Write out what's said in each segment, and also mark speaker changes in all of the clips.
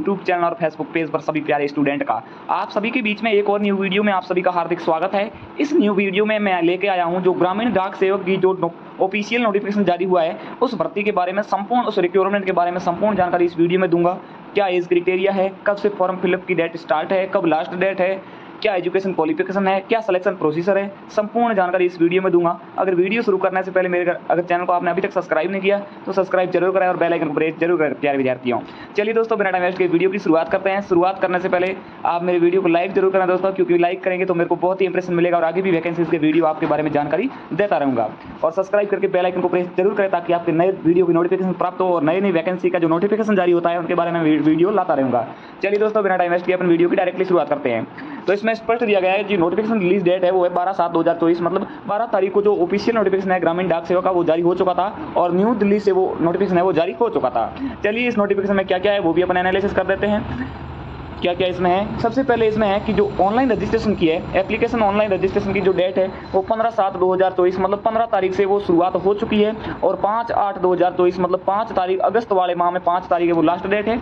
Speaker 1: YouTube channel और Facebook page पर सभी प्यारे स्टूडेंट का आप सभी के बीच में एक और न्यू वीडियो में आप सभी का हार्दिक स्वागत है। इस न्यू वीडियो में मैं लेके आया हूं जो ग्रामीण डाक सेवक की जो ऑफिशियल नोटिफिकेशन जारी हुआ है उस भर्ती के बारे में संपूर्ण उस रिक्वायरमेंट के बारे में संपूर्ण जानकारी इस वीडियो में दूंगा। क्या एज क्राइटेरिया है, कब से फॉर्म फिलअप की डेट स्टार्ट है, कब लास्ट डेट है, क्या एजुकेशन क्वालिफिकेशन है, क्या सिलेक्शन प्रोसीजर है, संपूर्ण जानकारी इस वीडियो में दूंगा। अगर वीडियो शुरू करने से पहले मेरे अगर चैनल को आपने अभी तक सब्सक्राइब नहीं किया तो सब्सक्राइब जरूर करें और बेल आइकन को प्रेस जरूर करें प्यारे विद्यार्थियों। चलिए दोस्तों, बिना टाइम वेस्ट के वीडियो की शुरुआत करते हैं। शुरुआत करने से पहले आप मेरे वीडियो को लाइक जरूर करें दोस्तों, क्योंकि लाइक करेंगे तो मेरे को बहुत ही इंप्रेशन मिलेगा और आगे भी वैकेंसीज के वीडियो आपके बारे में जानकारी देता रहूँगा। और सब्सक्राइब करके बेल आइकन को प्रेस जरूर करें ताकि आपके नए वीडियो की नोटिफिकेशन प्राप्त हो और नई नई वैकेंसी का जो नोटिफिकेशन जारी होता है उनके बारे में वीडियो लाता रहूँगा। चलिए दोस्तों, बिना टाइम वेस्ट के अपन वीडियो की डायरेक्टली शुरुआत करते हैं। तो इसमें स्पष्ट दिया गया है जी नोटिफिकेशन रिलीज डेट है वो है 12/7/2024, मतलब 12 तारीख को जो ऑफिशियल नोटिफिकेशन है ग्रामीण डाक सेवा का वो जारी हो चुका था और न्यू दिल्ली से वो नोटिफिकेशन है वो जारी हो चुका था। चलिए इस नोटिफिकेशन में क्या क्या है वो भी अपन एनालिसिस कर देते हैं। क्या क्या इसमें है, सबसे पहले इसमें है कि जो ऑनलाइन रजिस्ट्रेशन की है एप्लीकेशन ऑनलाइन रजिस्ट्रेशन की जो डेट है वो 15/7/2024 मतलब 15 तारीख से वो शुरुआत हो चुकी है और 5/8/2024 मतलब 5 तारीख अगस्त वाले माह में 5 तारीख है वो लास्ट डेट है।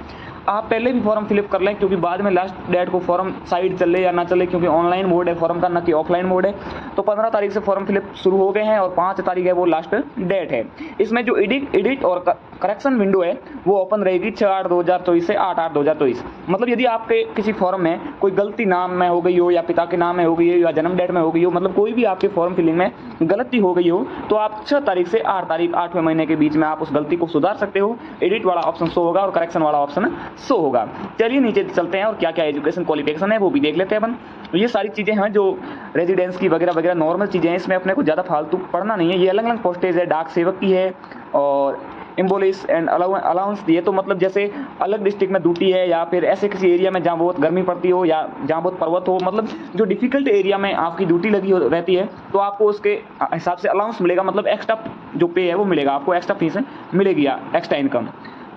Speaker 1: आप पहले भी फॉर्म फिलअप कर लें क्योंकि बाद में लास्ट डेट को फॉर्म साइड चले या ना चले, क्योंकि ऑनलाइन मोड है फॉर्म का ना कि ऑफलाइन मोड है। तो 15 तारीख से फॉर्म फिलअप शुरू हो गए हैं और 5 तारीख है वो लास्ट डेट है। इसमें जो एडिट और करेक्शन विंडो है वो ओपन रहेगी 6/8/2024 से 8/8/2024। मतलब यदि आपके किसी फॉर्म में कोई गलती नाम में हो गई हो या पिता के नाम में हो गई हो या जन्म डेट में हो गई हो, मतलब कोई भी आपके फॉर्म फिलिंग में गलती हो गई हो तो आप 6 तारीख से 8 तारीख 8वें महीने के बीच में आप उस गलती को सुधार सकते हो। एडिट वाला ऑप्शन शो होगा और करेक्शन वाला ऑप्शन शो होगा। चलिए नीचे चलते हैं और क्या क्या एजुकेशन क्वालिफिकेशन है वो भी देख लेते हैं अपन। ये सारी चीज़ें हैं जो रेजिडेंस की वगैरह वगैरह नॉर्मल चीज़ें हैं, इसमें अपने को ज़्यादा फालतू पढ़ना नहीं है। ये अलग अलग पोस्टेज है, डाक सेवक की है और एम्बोलिस एंड अलाउंस दिए, तो मतलब जैसे अलग डिस्ट्रिक्ट में ड्यूटी है या फिर ऐसे किसी एरिया में जहाँ बहुत गर्मी पड़ती हो या जहाँ बहुत पर्वत हो, मतलब जो डिफिकल्ट एरिया में आपकी ड्यूटी लगी रहती है तो आपको उसके हिसाब से अलाउंस मिलेगा, मतलब एक्स्ट्रा जो पे है वो मिलेगा आपको, एक्स्ट्रा फीस मिलेगी या एक्स्ट्रा इनकम।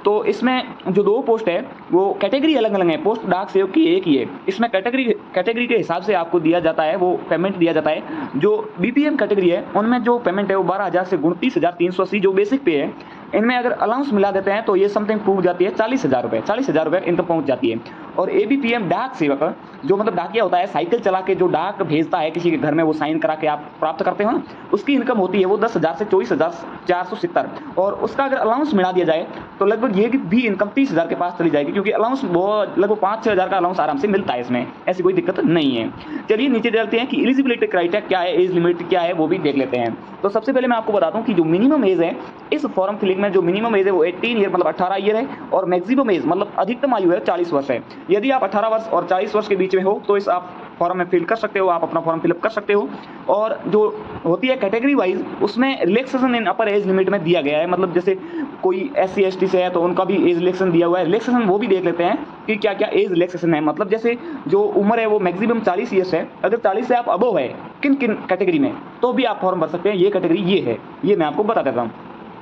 Speaker 1: तो इसमें जो 2 पोस्ट है वो कैटेगरी अलग अलग है, पोस्ट डाक सेवक की एक ही है। इसमें कैटेगरी के हिसाब से आपको दिया जाता है वो पेमेंट दिया जाता है। जो बीपीएम कैटेगरी है उनमें जो पेमेंट है वो 12,000 से 29,380 जो बेसिक पे है। इनमें अगर अलाउंस मिला देते हैं तो ये समथिंग पहुंच जाती है 40,000 रुपये, 40,000 रुपये इनकम पहुंच जाती है। और एबीपीएम डाक सेवक जो मतलब डाकिया होता है, साइकिल चला के जो डाक भेजता है किसी के घर में, वो साइन करा के आप प्राप्त करते हो ना, उसकी इनकम होती है वो 10,000 से 24,470। और उसका अगर अलाउंस मिला दिया जाए तो लगभग ये भी इनकम 30,000 के पास चली जाएगी, क्योंकि अलाउंस बहुत लगभग 5-6 हज़ार का अलाउंस आराम से मिलता है, इसमें ऐसी कोई दिक्कत नहीं है। चलिए नीचे चलते हैं कि एलिजिबिलिटी क्राइटेरिया क्या है, एज लिमिट क्या है वो भी देख लेते हैं। तो सबसे पहले मैं आपको बताता हूँ कि जो मिनिमम एज है इस फॉर्म फिलिंग में, जो मिनिमम एज है वो 18 ईयर मतलब 18 ईयर है और मैक्सिमम एज मतलब अधिकतम आयु है 40 वर्ष है। यदि आप 18 वर्ष और 40 वर्ष के बीच में हो तो इस आप फॉर्म में फिल कर सकते हो, आप अपना फॉर्म फिलअप कर सकते हो। और जो होती है कैटेगरी वाइज उसमें रिलैक्सेशन इन अपर एज लिमिट में दिया गया है, मतलब जैसे कोई SC ST से है तो उनका भी एज रिलैक्सेशन दिया हुआ है। रिलैक्सेशन वो भी देख लेते हैं कि क्या क्या एज रिलैक्सेशन है, मतलब जैसे जो उम्र है वो मैक्सिमम 40 ईयर्स है, अगर 40 से आप अबव है किन किन कैटेगरी में तो भी आप फॉर्म भर सकते हैं। ये कैटेगरी ये है, ये मैं आपको बता देता हूँ।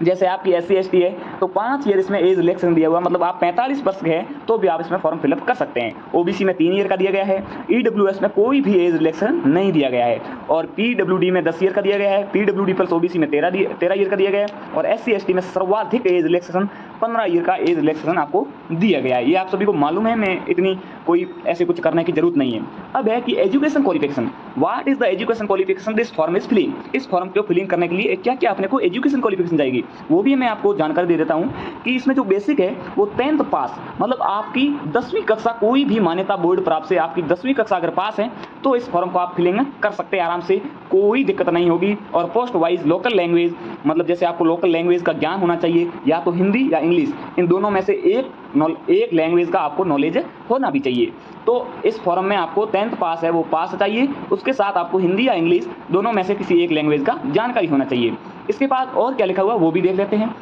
Speaker 1: जैसे आपकी SC ST है तो 5 ईयर इसमें एज रिलैक्सेशन दिया हुआ है, मतलब आप 45 वर्ष के हैं तो भी आप इसमें फॉर्म फिलअप कर सकते हैं। OBC में 3 ईयर का दिया गया है, EWS में कोई भी एज रिलैक्सेशन नहीं दिया गया है और PWD में 10 ईयर का दिया गया है, PWD प्लस OBC में 13 ईयर का दिया गया है और SC ST में सर्वाधिक एज रिलैक्सेशन 15 ईयर का एज रिलैक्सेशन आपको दिया गया है। ये आप सभी को मालूम है, मैं इतनी कोई ऐसे कुछ करने की जरूरत नहीं है। अब है कि education qualification, what is the education qualification this form is filling. इस फॉर्म को फिलिंग करने के लिए क्या क्या अपने को एजुकेशन क्वालिफिकेशन जाएगी वो भी मैं आपको जानकारी दे देता हूँ कि इसमें जो बेसिक है वो 10th पास, मतलब आपकी 10वीं कक्षा कोई भी मान्यता बोर्ड प्राप्त से आपकी 10वीं कक्षा अगर पास है तो इस फॉर्म को आप फिलिंग कर सकते हैं आराम से, कोई दिक्कत नहीं होगी। और पोस्ट वाइज लोकल लैंग्वेज, मतलब जैसे आपको लोकल लैंग्वेज का ज्ञान होना चाहिए, या तो हिंदी या इंग्लिश, इन दोनों में से एक लैंग्वेज का आपको नॉलेज होना भी चाहिए। तो इस फॉर्म में आपको 10th पास है वो पास चाहिए, उसके साथ आपको हिंदी या इंग्लिश दोनों में से किसी एक लैंग्वेज का जानकारी होना चाहिए। इसके बाद और क्या लिखा हुआ वो भी देख लेते हैं।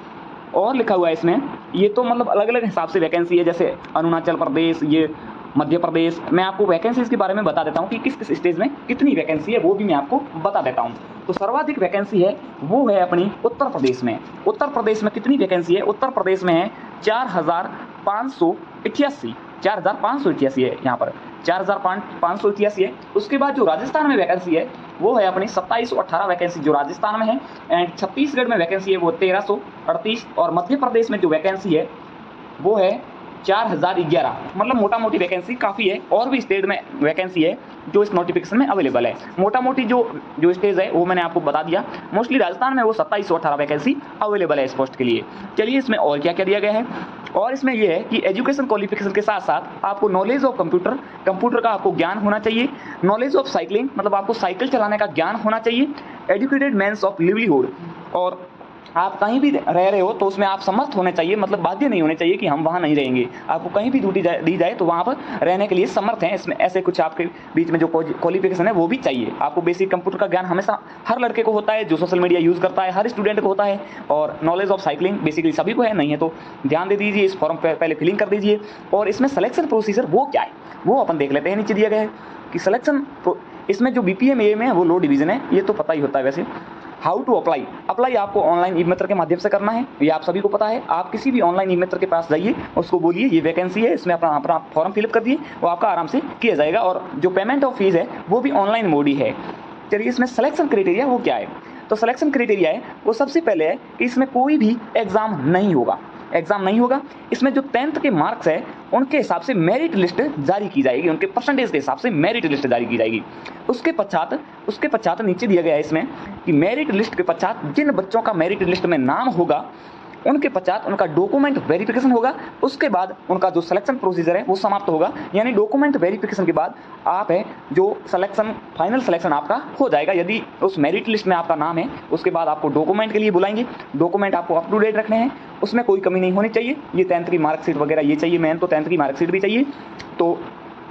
Speaker 1: और लिखा हुआ है इसमें, ये तो मतलब अलग अलग हिसाब से वैकेंसी है, जैसे अरुणाचल प्रदेश, ये मध्य प्रदेश। मैं आपको वैकेंसीज के बारे में बता देता हूँ कि किस किस स्टेज में कितनी वैकेंसी है वो भी मैं आपको बता देता हूँ। तो सर्वाधिक वैकेंसी है वो है अपनी उत्तर प्रदेश में। उत्तर प्रदेश में कितनी वैकेंसी है, उत्तर प्रदेश में है 4,588 है यहाँ पर 4,588 है। उसके बाद जो राजस्थान में वैकेंसी है वो है अपनी 2718 वैकेंसी जो राजस्थान में है, एंड छत्तीसगढ़ में वैकेंसी है वो 1338 और मध्य प्रदेश में जो वैकेंसी है वो है 4011, मतलब मोटा मोटी वैकेंसी काफ़ी है। और भी स्टेट में वैकेंसी है जो इस नोटिफिकेशन में अवेलेबल है। मोटा मोटी जो स्टेज है वो मैंने आपको बता दिया। मोस्टली राजस्थान में वो 27 और 18 वैकेंसी अवेलेबल है इस पोस्ट के लिए। चलिए इसमें और क्या क्या दिया गया है। और इसमें यह है कि एजुकेशन क्वालिफिकेशन के साथ साथ आपको नॉलेज ऑफ कंप्यूटर का आपको ज्ञान होना चाहिए। नॉलेज ऑफ साइकिलिंग, मतलब आपको साइकिल चलाने का ज्ञान होना चाहिए। एजुकेटेड मेंस ऑफ लिवलीहुड, और आप कहीं भी रह रहे हो तो उसमें आप समर्थ होने चाहिए, मतलब बाध्य नहीं होने चाहिए कि हम वहाँ नहीं रहेंगे। आपको कहीं भी ड्यूटी दी जाए तो वहाँ पर रहने के लिए समर्थ हैं। इसमें ऐसे कुछ आपके बीच में जो क्वालिफिकेशन है वो भी चाहिए। आपको बेसिक कंप्यूटर का ज्ञान हमेशा हर लड़के को होता है जो सोशल मीडिया यूज़ करता है, हर स्टूडेंट को होता है। और नॉलेज ऑफ साइकिलिंग बेसिकली सभी को है, नहीं है तो ध्यान दे दीजिए, इस फॉर्म पहले फिलिंग कर दीजिए। और इसमें सिलेक्शन प्रोसीजर वो क्या है वो अपन देख लेते हैं। नीचे दिया गया है कि सिलेक्शन, इसमें जो BPM AM है वो लो डिवीज़न है, ये तो पता ही होता है वैसे। हाउ टू अप्लाई आपको ऑनलाइन ई-मित्र के माध्यम से करना है, ये आप सभी को पता है। आप किसी भी ऑनलाइन ई-मित्र के पास जाइए, उसको बोलिए ये वैकेंसी है, इसमें अपना फॉर्म फिलअप कर दिए, वो आपका आराम से किया जाएगा। और जो पेमेंट ऑफ फीस है वो भी ऑनलाइन मोड ही है। चलिए इसमें सिलेक्शन क्राइटेरिया वो क्या है। तो सिलेक्शन क्राइटेरिया है वो सबसे पहले है कि इसमें कोई भी एग्ज़ाम नहीं होगा। इसमें जो 10th के मार्क्स है उनके हिसाब से मेरिट लिस्ट जारी की जाएगी, उनके परसेंटेज के हिसाब से मेरिट लिस्ट जारी की जाएगी। उसके पश्चात नीचे दिया गया है इसमें कि मेरिट लिस्ट के पश्चात जिन बच्चों का मेरिट लिस्ट में नाम होगा उनके पश्चात उनका डॉक्यूमेंट वेरिफिकेशन होगा। उसके बाद उनका जो सिलेक्शन प्रोसीजर है वो समाप्त होगा। यानी डॉक्यूमेंट वेरिफिकेशन के बाद आप है जो फाइनल सिलेक्शन आपका हो जाएगा। यदि उस मेरिट लिस्ट में आपका नाम है उसके बाद आपको डॉक्यूमेंट के लिए बुलाएंगे। डॉक्यूमेंट आपको अप टू डेट रखने हैं, उसमें कोई कमी नहीं होनी चाहिए। ये 10th की मार्कशीट वगैरह ये चाहिए, मेन तो 10th की मार्कशीट भी चाहिए। तो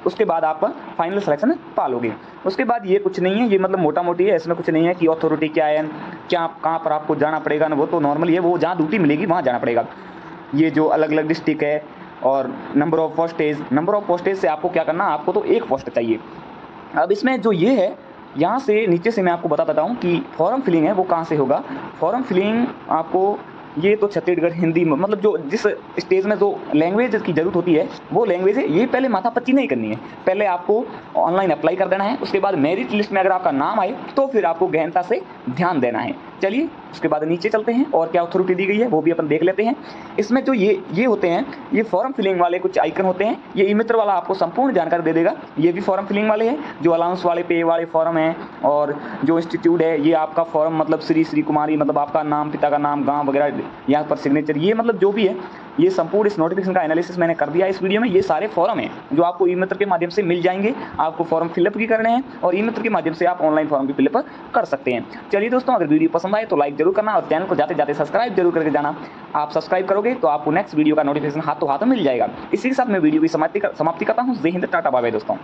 Speaker 1: उसके बाद आप फाइनल सिलेक्शन पालोगे। उसके बाद ये कुछ नहीं है, ये मतलब मोटा मोटी है, इसमें कुछ नहीं है कि अथॉरिटी क्या है, क्या कहाँ पर आपको जाना पड़ेगा ना, वो तो नॉर्मली है, वो जहाँ ड्यूटी मिलेगी वहाँ जाना पड़ेगा। ये जो अलग अलग डिस्ट्रिक्ट है और नंबर ऑफ पोस्टेज से आपको क्या करना, आपको तो एक पोस्ट चाहिए। अब इसमें जो ये है यहाँ से नीचे से मैं आपको बता देता हूँ कि फॉर्म फिलिंग है वो कहाँ से होगा। फॉर्म फिलिंग आपको ये तो छत्तीसगढ़ हिंदी, मतलब जो जिस स्टेज में जो लैंग्वेज की ज़रूरत होती है वो लैंग्वेज है, ये पहले माथापच्ची नहीं करनी है। पहले आपको ऑनलाइन अप्लाई कर देना है। उसके बाद मेरिट लिस्ट में अगर आपका नाम आए तो फिर आपको गहनता से ध्यान देना है। चलिए उसके बाद नीचे चलते हैं और क्या अथॉरिटी दी गई है वो भी अपन देख लेते हैं। इसमें जो ये होते हैं, ये फॉर्म फिलिंग वाले कुछ आइकन होते हैं। ये ई-मित्र वाला आपको संपूर्ण जानकारी दे देगा। ये भी फॉर्म फिलिंग वाले हैं, जो अलाउंस वाले पे वाले फॉर्म हैं। और जो इंस्टीट्यूट है ये आपका फॉर्म, मतलब श्री कुमारी, मतलब आपका नाम, पिता का नाम, गाँव वगैरह, यहाँ पर सिग्नेचर, ये मतलब जो भी है ये संपूर्ण इस नोटिफिकेशन का एनालिसिस मैंने कर दिया इस वीडियो में। ये सारे फॉर्म हैं जो आपको ई-मित्र के माध्यम से मिल जाएंगे। आपको फॉर्म फिलअप भी करने हैं और ई-मित्र के माध्यम से आप ऑनलाइन फॉर्म भी फिलअप कर सकते हैं। चलिए दोस्तों, अगर वीडियो पसंद आए तो लाइक जरूर करना और चैनल को जाते जाते सब्सक्राइब जरूर करके जाना। आप सब्सक्राइब करोगे तो आपको नेक्स्ट वीडियो का नोटिफिकेशन हाथों हाथ मिल जाएगा। इसी के साथ मैं वीडियो की समाप्ति करता हूँ। जय हिंद, टाटा, बाय बाय दोस्तों।